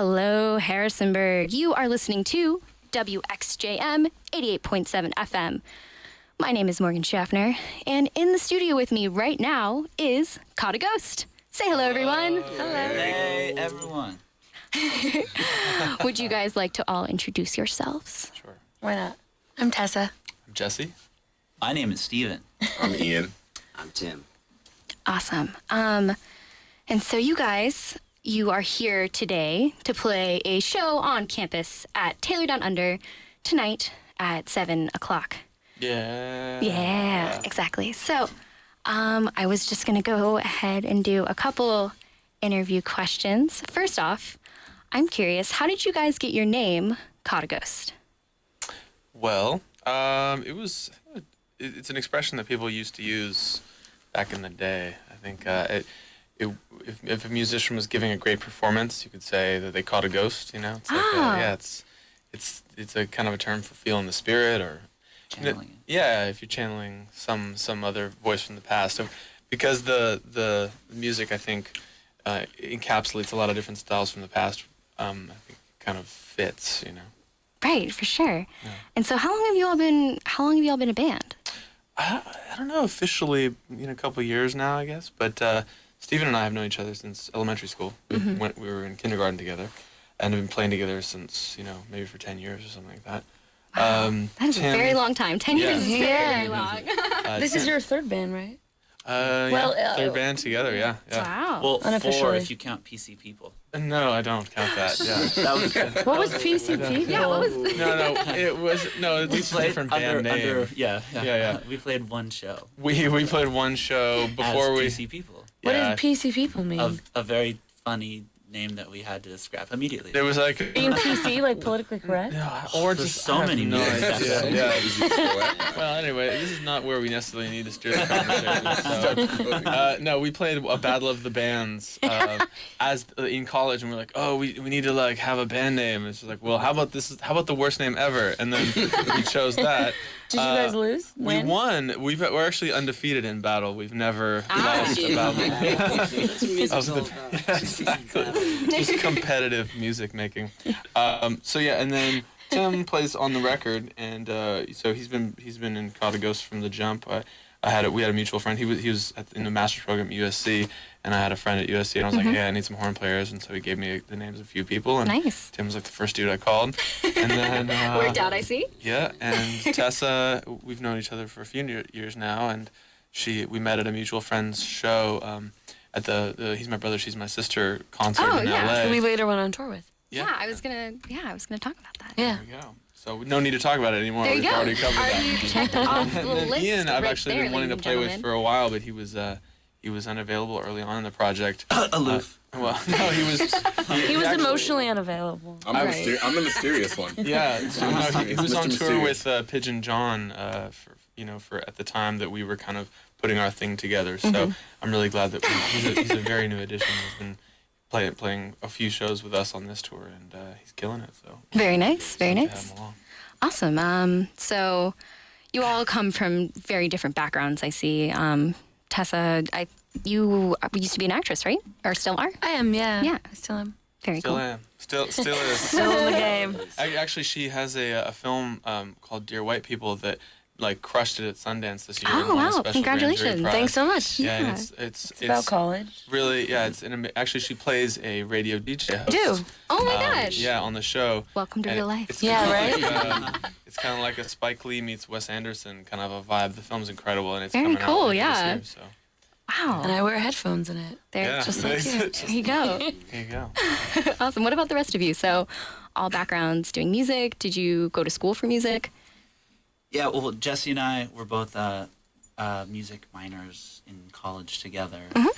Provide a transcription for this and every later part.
Hello, Harrisonburg. You are listening to WXJM 88.7 FM. My name is Morgan Schaffner, and in the studio with me right now is Caught a Ghost. Say hello, everyone. Hello. Hey, everyone. Would you guys like to all introduce yourselves? Sure. Why not? I'm Tessa. I'm Jesse. My name is Steven. I'm Ian. I'm Tim. Awesome. And so you guys, you are here today to play a show on campus at Taylor Down Under tonight at 7 o'clock. Yeah, exactly. So I was just going to go ahead and do a couple interview questions. First off, I'm curious, how did you guys get your name, Caught a Ghost? Well, it's an expression that people used to use back in the day. I think if a musician was giving a great performance, you could say that they caught a ghost. You know, it's like it's a kind of a term for feeling the spirit or Channeling it. Yeah, if you're channeling some other voice from the past. So, because the music, I think, encapsulates a lot of different styles from the past. I think it kind of fits, you know. Right, for sure. Yeah. And so how long have you all been a band? I don't know, officially, a couple of years now, I guess. But Steven and I have known each other since elementary school. We were in kindergarten together and have been playing together since, maybe for 10 years or something like that. Wow, that is a very long time. 10 years is very Yeah. long. This is your third band, right? Third band together, yeah. Wow. Well, Unofficially. 4 if you count PC People. No, I don't count that. Yeah. That was, What was PCP? Yeah, what was It's a different band name. Yeah. We played one show. We played one show before as we. PC People. What Yeah. did PC people mean? A very funny name that we had to scrap immediately. There was like. Being PC, like politically correct? Or There's just so I have many no music idea. steps. Yeah. Well, anyway, this is not where we necessarily need to steer the conversation. So, no, we played a Battle of the Bands in college, and we're like, oh, we need to like have a band name. It's just like, well, how about the worst name ever? And then we chose that. Did you guys lose? We Win? won. We're actually undefeated in battle. We've never lost a battle. Exactly. Just competitive music making. So yeah, and then Tim plays on the record, and so he's been in Caught a Ghost from the jump. We had a mutual friend. He was in the master's program at USC, and I had a friend at USC, and I was like, hey, I need some horn players, and so he gave me the names of a few people, and Nice. Tim was like the first dude I called, and then Worked out, I see. yeah, and Tessa, we've known each other for a few years now, and we met at a mutual friend's show at the He's My Brother, She's My Sister concert Oh, in yeah. LA. Who we later went on tour with. Yeah, I was gonna talk about that. Yeah. There we go. So no need to talk about it anymore. There you We've go. already covered Already that. checked off the And then list. Ian, I've right actually there, been wanting to ladies play and with gentlemen. for a while, but he was unavailable early on in the project. Aloof. Well, no, he was. He was actually- emotionally unavailable. I'm the mysterious one. Yeah, so, no, he was Mr. on tour Mysterious. with Pigeon John for at the time that we were kind of putting our thing together. So I'm really glad that he's a very new addition. He's been playing a few shows with us on this tour, and he's killing it. So Very nice, very excited to nice. have him along. Awesome. So you all come from very different backgrounds, I see. Tessa, you used to be an actress, right? Or still are? I am, yeah. Yeah. I still am. Very Still cool. am. Still is. Still in the game. Actually, she has a film called Dear White People that like crushed it at Sundance this year. Oh, and won a wow. special grand jury Congratulations. prize. Thanks so much. Yeah, Yeah. and it's About college. really, yeah, actually she plays a radio DJ host. Do. Oh my gosh. Yeah, on the show. Welcome to And real life. It's Yeah, kinda right? Like, it's kind of like a Spike Lee meets Wes Anderson kind of a vibe. The film's incredible, and it's Very coming out cool, later yeah. this year, so. Wow. And I wear headphones in it. There, Yeah. just like you. There you go. There you go. Awesome. What about the rest of you? So, all backgrounds doing music. Did you go to school for music? Yeah, well, Jesse and I were both music minors in college together, and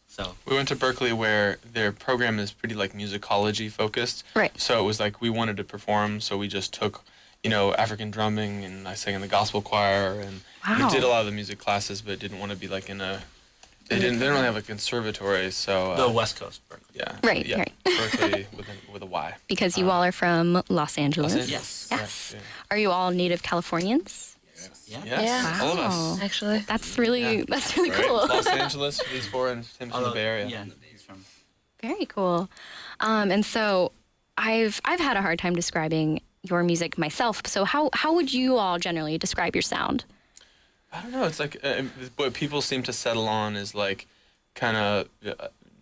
so We went to Berkeley where their program is pretty like musicology focused. Right. So it was like we wanted to perform, so we just took, African drumming, and I sang in the gospel choir, and Wow. we did a lot of the music classes, but didn't want to be like in a. They didn't really have a conservatory, so. the West Coast Berkeley. Yeah. Right, Yeah. right. Berkeley with a Y. Because you all are from Los Angeles. Los Angeles. Yes. Yes. Yeah. Are you all native Californians? Yeah. Yes, Yeah. all of us. Wow. Actually. That's really Yeah. that's really Right? cool. Los Angeles, these four, and Tim's from the Bay Area. Yeah, he's from. Very cool. And so I've had a hard time describing your music myself. So how would you all generally describe your sound? I don't know. It's like what people seem to settle on is like kind of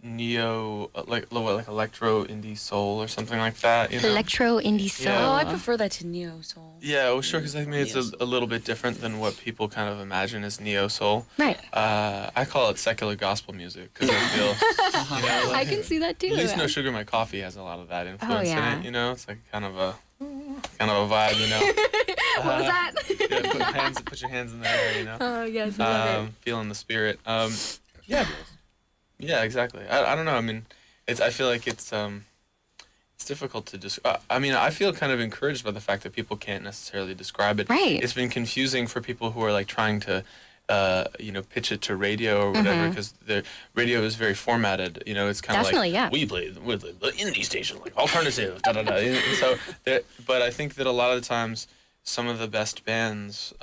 neo, like electro indie soul or something like that. You know? Electro indie soul. Yeah. Oh, I prefer that to neo soul. Yeah, well, sure, because I mean it's a little bit different than what people kind of imagine as neo soul. Right. I call it secular gospel music because I feel, you know, I can see that too. at least No Sugar My Coffee has a lot of that influence in yeah. it. You know, it's like kind of a vibe. You know. What was that? Yeah, put your hands in the air. You know. Oh yes, I love it. Feeling the spirit. Yeah. Yeah, exactly. I don't know. I mean, I feel like it's difficult to describe. I mean, I feel kind of encouraged by the fact that people can't necessarily describe it. Right. It's been confusing for people who are like trying to, pitch it to radio or whatever, because the radio is very formatted. You know, it's kind of Definitely, like yeah. we play the indie station, like alternative, da da da. And so, but I think that a lot of the times, some of the best bands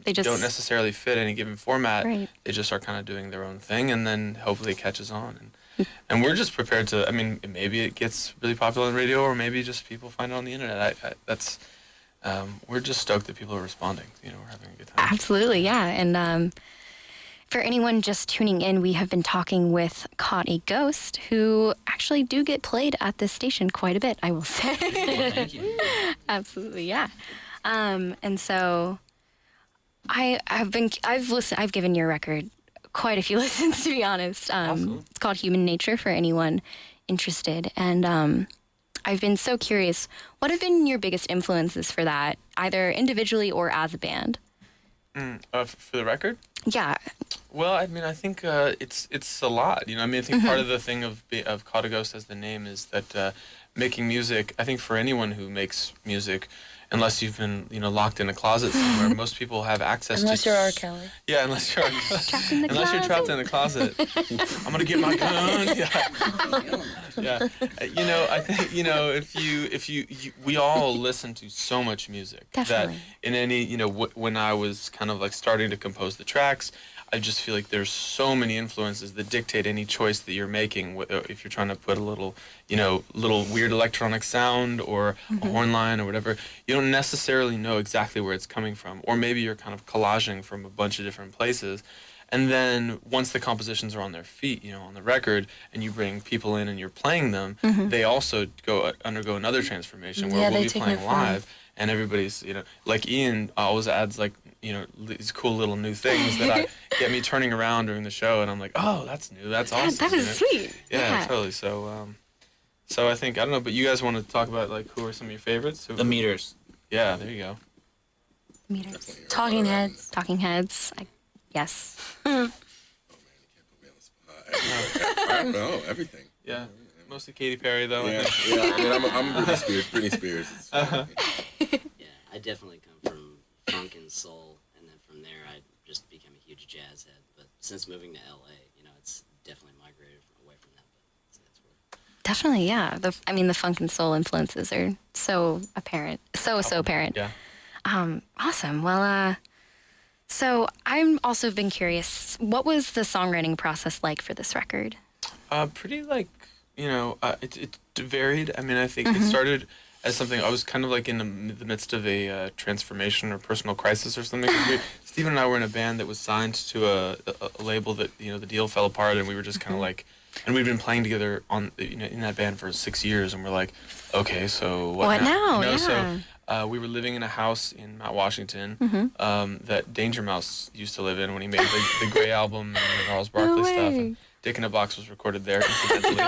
They just- don't necessarily fit any given format. Right. They just are kind of doing their own thing, and then hopefully it catches on. And we're just prepared to. I mean, maybe it gets really popular on radio, or maybe just people find it on the internet. We're just stoked that people are responding. You know, we're having a good time. Absolutely, yeah. And for anyone just tuning in, we have been talking with Caught a Ghost, who actually do get played at this station quite a bit, I will say. Well, thank you. Absolutely, yeah. And so I've given your record quite a few listens, to be honest. Awesome. It's called Human Nature for anyone interested. And I've been so curious, what have been your biggest influences for that, either individually or as a band? For the record? Yeah. Well, I mean, I think it's a lot. You know, I mean, I think part of the thing of Caught a Ghost as the name is that making music. I think for anyone who makes music, unless you've been locked in a closet somewhere, most people have access Unless to. you're R. Kelly. Yeah, unless you're in the unless you're trapped closet. in the closet. I'm gonna get my gun. Yeah. I think if you we all listen to so much music Definitely. that in any when I was kind of like starting to compose the tracks, I just feel like there's so many influences that dictate any choice that you're making. If you're trying to put a little weird electronic sound or a horn line or whatever, you don't necessarily know exactly where it's coming from. Or maybe you're kind of collaging from a bunch of different places. And then once the compositions are on their feet, on the record, and you bring people in and you're playing them, they also undergo another transformation where Yeah, we'll they be take playing new form. live. And everybody's, like Ian always adds like, these cool little new things that get me turning around during the show, and I'm like, oh, that's new, that's awesome. That is sweet. Yeah, totally. So, I think I don't know, but you guys want to talk about like who are some of your favorites? The Meters. Yeah, there you go. Meters. Talking Heads. Talking Heads. Yes. I don't know everything. Yeah, mostly Katy Perry though. I Yeah, think. yeah. I mean, I'm Britney Spears. It's Yeah, I definitely come from funk and soul, and then from there I just became a huge jazz head. But since moving to LA, it's definitely migrated away from that. But so that's where. Definitely, yeah. The funk and soul influences are so apparent. So apparent. Yeah. Awesome. Well, so I'm also been curious, what was the songwriting process like for this record? Pretty like, it varied. I mean, I think it started as something, I was kind of like in the midst of a transformation or personal crisis or something. Steven and I were in a band that was signed to a label that, the deal fell apart, and we were just kind of like, and we'd been playing together in that band for 6 years, and we're like, okay, so what now? Yeah. So we were living in a house in Mount Washington that Danger Mouse used to live in when he made the Grey album and the Charles Barkley stuff. And Dick in a Box was recorded there, incidentally.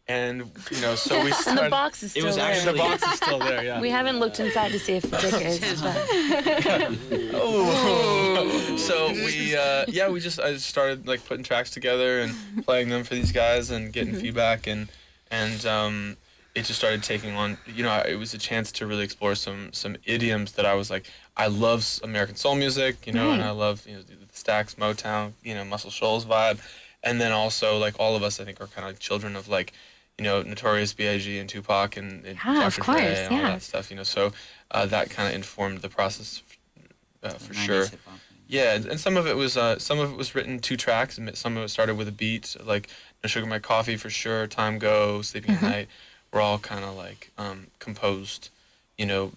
And so we started. And the box is still was there. actually- The box is still there, yeah. We haven't looked inside to see if Dick is. But So I just started like putting tracks together and playing them for these guys and getting feedback, and it just started taking on. It was a chance to really explore some idioms that I was like, I love American soul music, and I love the Stax, Motown, Muscle Shoals vibe, and then also like all of us I think are kind of like children of like, Notorious B.I.G. and Tupac and Yeah, of Dr. course, Dre and all yeah. that stuff, so that kind of informed the process for 90s sure. hip-hop. Yeah, and some of it was written 2 tracks, and some of it started with a beat. Like No Sugar in My Coffee for sure, Time Go, Sleeping at Night, were all kind of like composed, you know,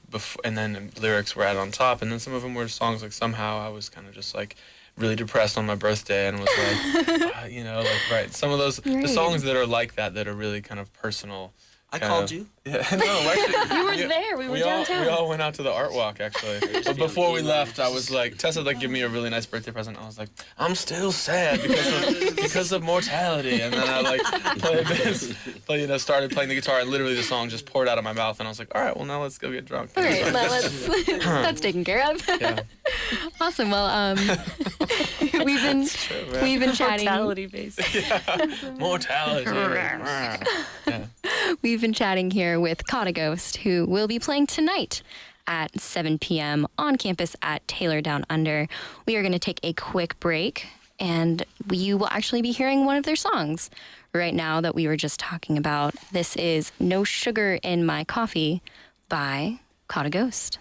and then lyrics were added on top, and then some of them were songs like Somehow. I was kind of just like really depressed on my birthday and was like, you know, like, right. Some of those, the songs that are like that are really kind of personal. I called you. Yeah, no, actually, You were there. We were downtown. We all went out to the art walk, actually. But before we left, I was like, Tessa like give me a really nice birthday present. I was like, I'm still sad because of mortality. And then I like started playing the guitar, and literally the song just poured out of my mouth. And I was like, all right, well now let's go get drunk. All right, that's taken care of. Yeah. Awesome. Well, we've been chatting. Mortality based. Mortality. Yeah. We've been chatting here with Caught a Ghost, who will be playing tonight at 7 p.m. on campus at Taylor Down Under. We are going to take a quick break, and you will actually be hearing one of their songs right now that we were just talking about. This is No Sugar in My Coffee by Caught a Ghost.